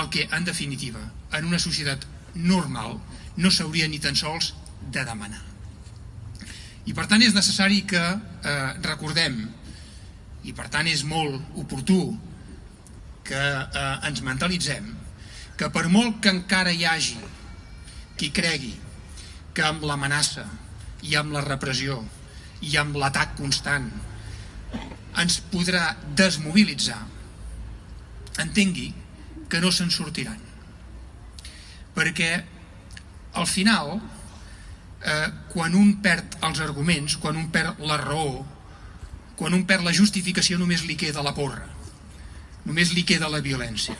el que, en definitiva, en una societat normal no s'hauria ni tan sols de demanar. I per tant és necessari que recordem, i per tant és molt oportú que ens mentalitzem, que per molt que encara hi hagi qui cregui que amb l'amenaça i amb la repressió i amb l'atac constant ens podrà desmobilitzar, entengui que no se'n sortiran. Perquè al final, quan un perd els arguments, quan un perd la raó, quan un perd la justificació, només li queda la porra, només li queda la violència.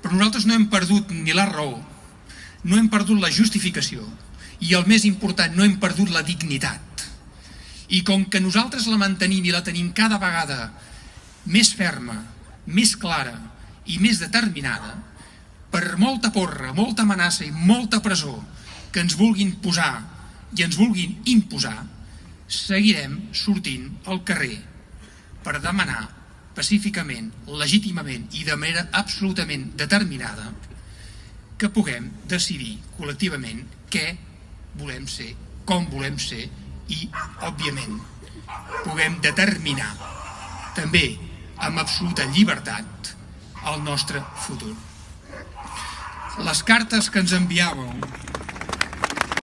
Però nosaltres no hem perdut ni la raó, no hem perdut la justificació i, el més important, no hem perdut la dignitat. I com que nosaltres la mantenim i la tenim cada vegada més ferma, més clara i més determinada, per molta porra, molta amenaça i molta presó que ens vulguin posar i ens vulguin imposar, seguirem sortint al carrer per demanar pacíficament, legítimament i de manera absolutament determinada que puguem decidir col·lectivament què volem ser, com volem ser i, òbviament, puguem determinar també amb absoluta llibertat el nostre futur. Les cartes que ens enviàveu